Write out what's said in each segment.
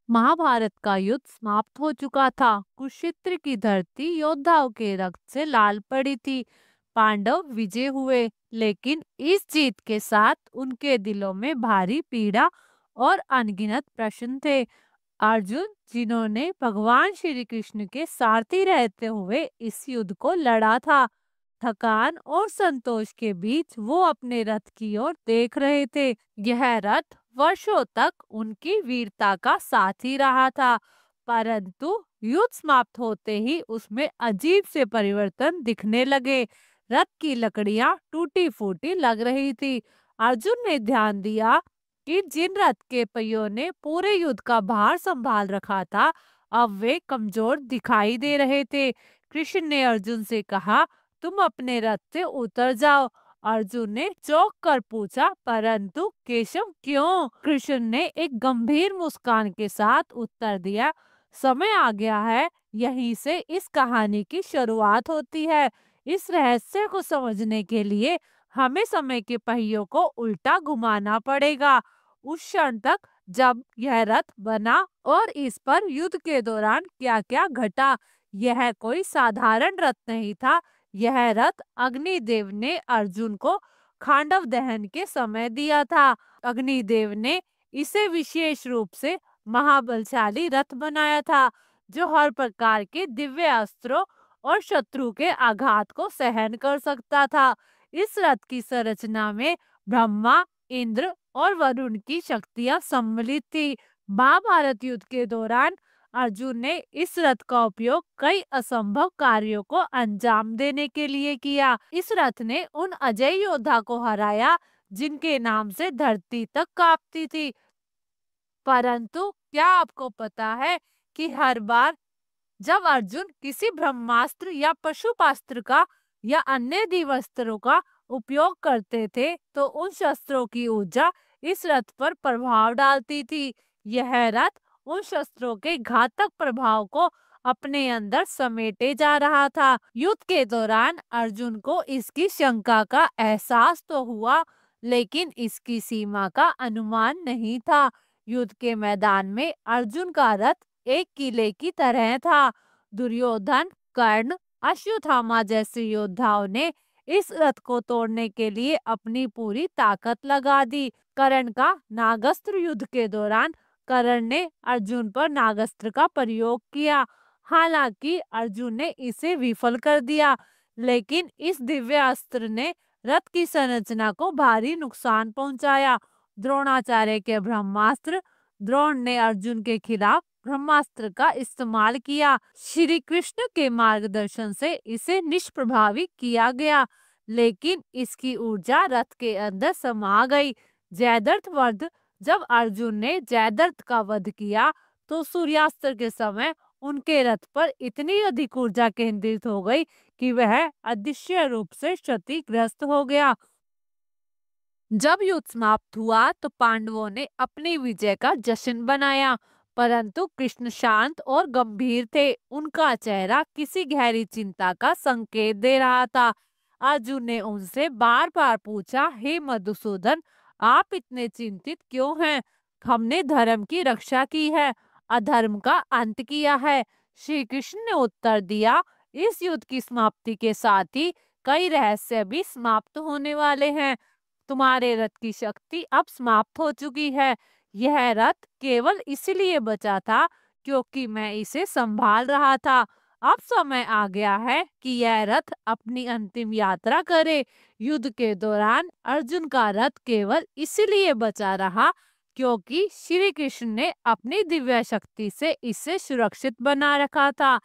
महाभारत का युद्ध समाप्त हो चुका था। कुरुक्षेत्र की धरती योद्धाओं के रक्त से लाल पड़ी थी। पांडव विजय हुए, लेकिन इस जीत के साथ उनके दिलों में भारी पीड़ा और अनगिनत प्रश्न थे। अर्जुन, जिन्होंने भगवान श्री कृष्ण के सारथी रहते हुए इस युद्ध को लड़ा था, थकान और संतोष के बीच वो अपने रथ की ओर देख रहे थे। यह रथ वर्षों तक उनकी वीरता का साथी रहा था, परंतु युद्ध समाप्त होते ही उसमें अजीब से परिवर्तन दिखने लगे। रथ की लकड़ियां टूटी फूटी लग रही थी। अर्जुन ने ध्यान दिया कि जिन रथ के पहियों ने पूरे युद्ध का भार संभाल रखा था, अब वे कमजोर दिखाई दे रहे थे। कृष्ण ने अर्जुन से कहा, तुम अपने रथ से उतर जाओ। अर्जुन ने चौंक कर पूछा, परंतु केशव क्यों? कृष्ण ने एक गंभीर मुस्कान के साथ उत्तर दिया, समय आ गया है। यहीं से इस कहानी की शुरुआत होती है। इस रहस्य को समझने के लिए हमें समय के पहियों को उल्टा घुमाना पड़ेगा, उस क्षण तक जब यह रथ बना और इस पर युद्ध के दौरान क्या क्या घटा। यह कोई साधारण रथ नहीं था। यह रथ अग्निदेव ने अर्जुन को खांडव दहन के समय दिया था। अग्निदेव ने इसे विशेष रूप से महाबलशाली रथ बनाया था, जो हर प्रकार के दिव्य अस्त्रों और शत्रु के आघात को सहन कर सकता था। इस रथ की संरचना में ब्रह्मा, इंद्र और वरुण की शक्तियां सम्मिलित थी। महाभारत युद्ध के दौरान अर्जुन ने इस रथ का उपयोग कई असंभव कार्यों को अंजाम देने के लिए किया। इस रथ ने उन अजय योद्धा को हराया जिनके नाम से धरती तक कांपती थी। परंतु क्या आपको पता है कि हर बार जब अर्जुन किसी ब्रह्मास्त्र या पशुपास्त्र का या अन्य दिव्यास्त्रों का उपयोग करते थे, तो उन शस्त्रों की ऊर्जा इस रथ पर प्रभाव डालती थी। यह रथ उन शस्त्रों के घातक प्रभाव को अपने अंदर समेटे जा रहा था। युद्ध के दौरान अर्जुन को इसकी शंका का एहसास तो हुआ, लेकिन इसकी सीमा का अनुमान नहीं था। युद्ध के मैदान में अर्जुन का रथ एक किले की तरह था। दुर्योधन, कर्ण, अश्वत्थामा जैसे योद्धाओं ने इस रथ को तोड़ने के लिए अपनी पूरी ताकत लगा दी। कर्ण का नागस्त्र युद्ध के दौरान कर्ण ने अर्जुन पर नागस्त्र का प्रयोग किया। हालांकि अर्जुन ने इसे विफल कर दिया, लेकिन इस दिव्य अस्त्र ने रथ की संरचना को भारी नुकसान पहुंचाया। द्रोणाचार्य के ब्रह्मास्त्र, द्रोण ने अर्जुन के खिलाफ ब्रह्मास्त्र का इस्तेमाल किया। श्री कृष्ण के मार्गदर्शन से इसे निष्प्रभावी किया गया, लेकिन इसकी ऊर्जा रथ के अंदर समा गई। जयद्रथ वध, जब अर्जुन ने जयद्रथ का वध किया, तो सूर्यास्त के समय उनके रथ पर इतनी अधिक ऊर्जा केंद्रित हो गई कि वह अदृश्य रूप से क्षतिग्रस्त हो गया। जब युद्ध समाप्त हुआ तो पांडवों ने अपनी विजय का जश्न बनाया, परंतु कृष्ण शांत और गंभीर थे। उनका चेहरा किसी गहरी चिंता का संकेत दे रहा था। अर्जुन ने उनसे बार बार पूछा, हे मधुसूदन, आप इतने चिंतित क्यों हैं? हमने धर्म की रक्षा की है, अधर्म का अंत किया है। श्री कृष्ण ने उत्तर दिया, इस युद्ध की समाप्ति के साथ ही कई रहस्य भी समाप्त होने वाले हैं। तुम्हारे रथ की शक्ति अब समाप्त हो चुकी है। यह रथ केवल इसलिए बचा था क्योंकि मैं इसे संभाल रहा था। अब समय आ गया है कि यह रथ अपनी अंतिम यात्रा करे। युद्ध के दौरान अर्जुन का रथ केवल इसलिए बचा रहा क्योंकि श्री कृष्ण ने अपनी दिव्य शक्ति से इसे सुरक्षित बना रखा था।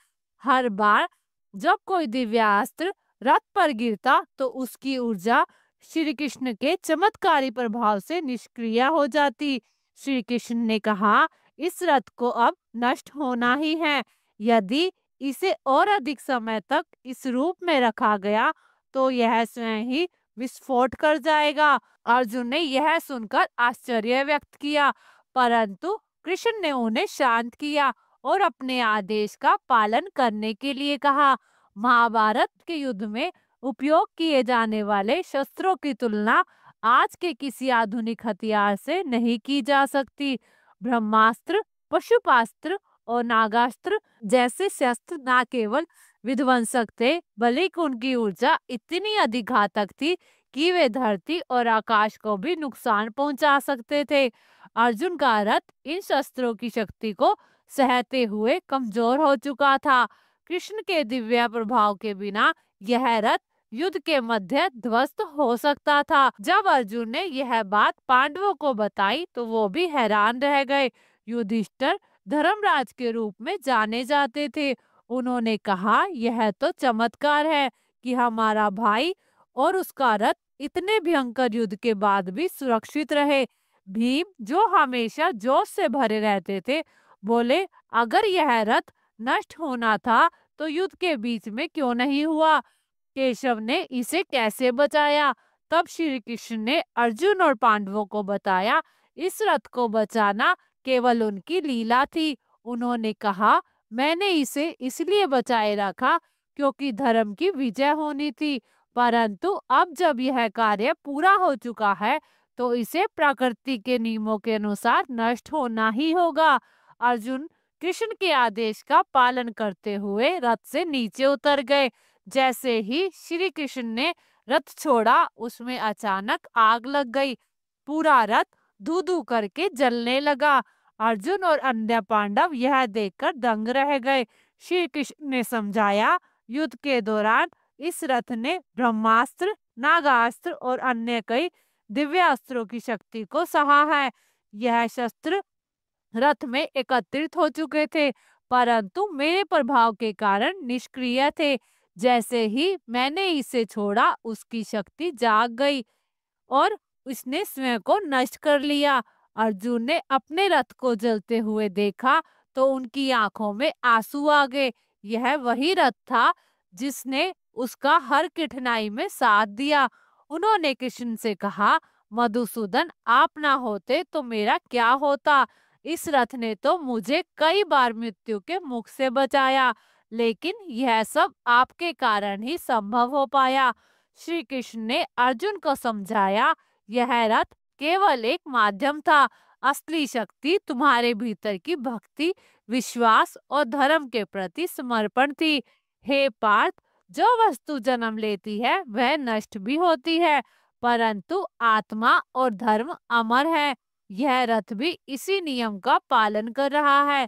हर बार जब कोई दिव्यास्त्र रथ पर गिरता, तो उसकी ऊर्जा श्री कृष्ण के चमत्कारी प्रभाव से निष्क्रिय हो जाती। श्री कृष्ण ने कहा, इस रथ को अब नष्ट होना ही है। यदि इसे और अधिक समय तक इस रूप में रखा गया, तो यह स्वयं ही विस्फोट कर जाएगा। अर्जुन ने यह सुनकर आश्चर्य व्यक्त किया, परंतु कृष्ण ने उन्हें शांत किया और अपने आदेश का पालन करने के लिए कहा। महाभारत के युद्ध में उपयोग किए जाने वाले शस्त्रों की तुलना आज के किसी आधुनिक हथियार से नहीं की जा सकती। ब्रह्मास्त्र पशुपास्त्र और नागास्त्र जैसे शस्त्र न केवल विध्वंसक थे, बल्कि उनकी ऊर्जा इतनी अधिक घातक थी कि वे धरती और आकाश को भी नुकसान पहुंचा सकते थे। अर्जुन का रथ इन शस्त्रों की शक्ति को सहते हुए कमजोर हो चुका था। कृष्ण के दिव्य प्रभाव के बिना यह रथ युद्ध के मध्य ध्वस्त हो सकता था। जब अर्जुन ने यह बात पांडवों को बताई तो वो भी हैरान रह गए। युधिष्ठिर धर्मराज के रूप में जाने जाते थे। उन्होंने कहा, यह तो चमत्कार है कि हमारा भाई और उसका रथ इतने भयंकर युद्ध के बाद भी सुरक्षित रहे। भीम, जो हमेशा जोश से भरे रहते थे, बोले, अगर यह रथ नष्ट होना था तो युद्ध के बीच में क्यों नहीं हुआ? केशव ने इसे कैसे बचाया? तब श्री कृष्ण ने अर्जुन और पांडवों को बताया, इस रथ को बचाना केवल उनकी लीला थी। उन्होंने कहा, मैंने इसे इसलिए बचाए रखा क्योंकि धर्म की विजय होनी थी, परंतु अब जब यह कार्य पूरा हो चुका है तो इसे प्रकृति के नियमों के अनुसार नष्ट होना ही होगा। अर्जुन कृष्ण के आदेश का पालन करते हुए रथ से नीचे उतर गए। जैसे ही श्री कृष्ण ने रथ छोड़ा, उसमें अचानक आग लग गई। पूरा रथ धू धू करके जलने लगा। अर्जुन और अन्य पांडव यह देखकर दंग रह गए। श्री कृष्ण ने समझाया, युद्ध के दौरान इस रथ ने ब्रह्मास्त्र, नागास्त्र और अन्य कई दिव्य अस्त्रों की शक्ति को सहा है। यह शस्त्र रथ में एकत्रित हो चुके थे, परंतु मेरे प्रभाव के कारण निष्क्रिय थे। जैसे ही मैंने इसे छोड़ा, उसकी शक्ति जाग गई और उसने स्वयं को नष्ट कर लिया। अर्जुन ने अपने रथ को जलते हुए देखा तो उनकी आंखों में आंसू आ गए। यह वही रथ था जिसने उसका हर कठिनाई में साथ दिया। उन्होंने कृष्ण से कहा, मधुसूदन, आप ना होते तो मेरा क्या होता? इस रथ ने तो मुझे कई बार मृत्यु के मुख से बचाया, लेकिन यह सब आपके कारण ही संभव हो पाया। श्री कृष्ण ने अर्जुन को समझाया, यह रथ केवल एक माध्यम था, असली शक्ति तुम्हारे भीतर की भक्ति, विश्वास और धर्म के प्रति समर्पण थी। हे पार्थ, जो वस्तु जन्म लेती है वह नष्ट भी होती है, परंतु आत्मा और धर्म अमर है। यह रथ भी इसी नियम का पालन कर रहा है।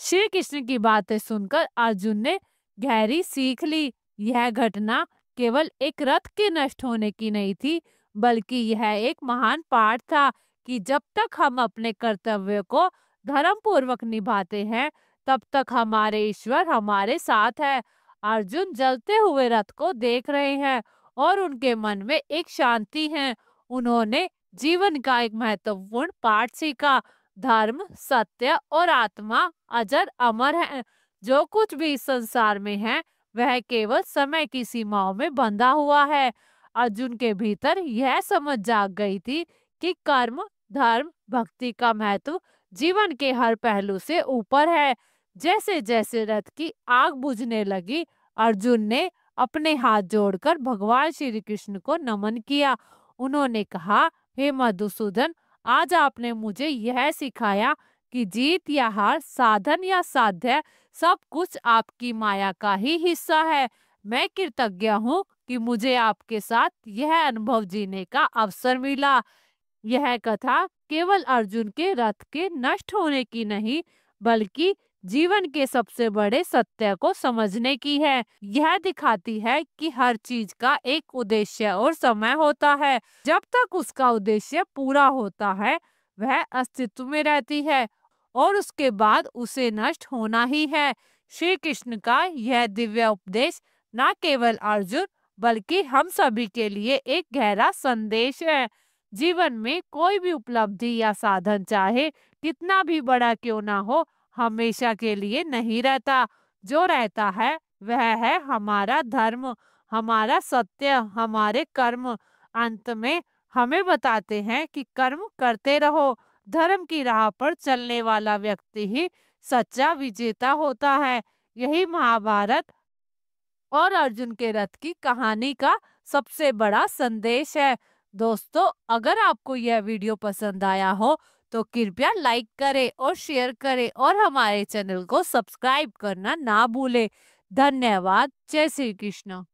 श्री कृष्ण की बातें सुनकर अर्जुन ने गहरी सीख ली। यह घटना केवल एक रथ के नष्ट होने की नहीं थी, बल्कि यह एक महान पाठ था कि जब तक हम अपने कर्तव्य को धर्म पूर्वक निभाते हैं, तब तक हमारे ईश्वर हमारे साथ है। अर्जुन जलते हुए रथ को देख रहे हैं और उनके मन में एक शांति है। उन्होंने जीवन का एक महत्वपूर्ण पाठ सीखा। धर्म, सत्य और आत्मा अजर अमर है। जो कुछ भी इस संसार में है वह केवल समय की सीमाओं में बंधा हुआ है। अर्जुन के भीतर यह समझ जाग गई थी कि कर्म, धर्म, भक्ति का महत्व जीवन के हर पहलू से ऊपर है। जैसे जैसे रथ की आग बुझने लगी, अर्जुन ने अपने हाथ जोड़कर भगवान श्री कृष्ण को नमन किया। उन्होंने कहा, हे मधुसूदन, आज आपने मुझे यह सिखाया कि जीत या हार, साधन या साध्य, सब कुछ आपकी माया का ही हिस्सा है। मैं कृतज्ञ हूँ कि मुझे आपके साथ यह अनुभव जीने का अवसर मिला। यह कथा केवल अर्जुन के रथ के नष्ट होने की नहीं, बल्कि जीवन के सबसे बड़े सत्य को समझने की है। यह दिखाती है कि हर चीज का एक उद्देश्य और समय होता है। जब तक उसका उद्देश्य पूरा होता है, वह अस्तित्व में रहती है और उसके बाद उसे नष्ट होना ही है। श्री कृष्ण का यह दिव्य उपदेश न केवल अर्जुन बल्कि हम सभी के लिए एक गहरा संदेश है। जीवन में कोई भी उपलब्धि या साधन चाहे कितना भी बड़ा क्यों ना हो, हमेशा के लिए नहीं रहता। जो रहता है वह है हमारा धर्म, हमारा सत्य, हमारे कर्म। अंत में हमें बताते हैं कि कर्म करते रहो। धर्म की राह पर चलने वाला व्यक्ति ही सच्चा विजेता होता है। यही महाभारत और अर्जुन के रथ की कहानी का सबसे बड़ा संदेश है। दोस्तों, अगर आपको यह वीडियो पसंद आया हो तो कृपया लाइक करें और शेयर करें और हमारे चैनल को सब्सक्राइब करना ना भूलें। धन्यवाद। जय श्री कृष्ण।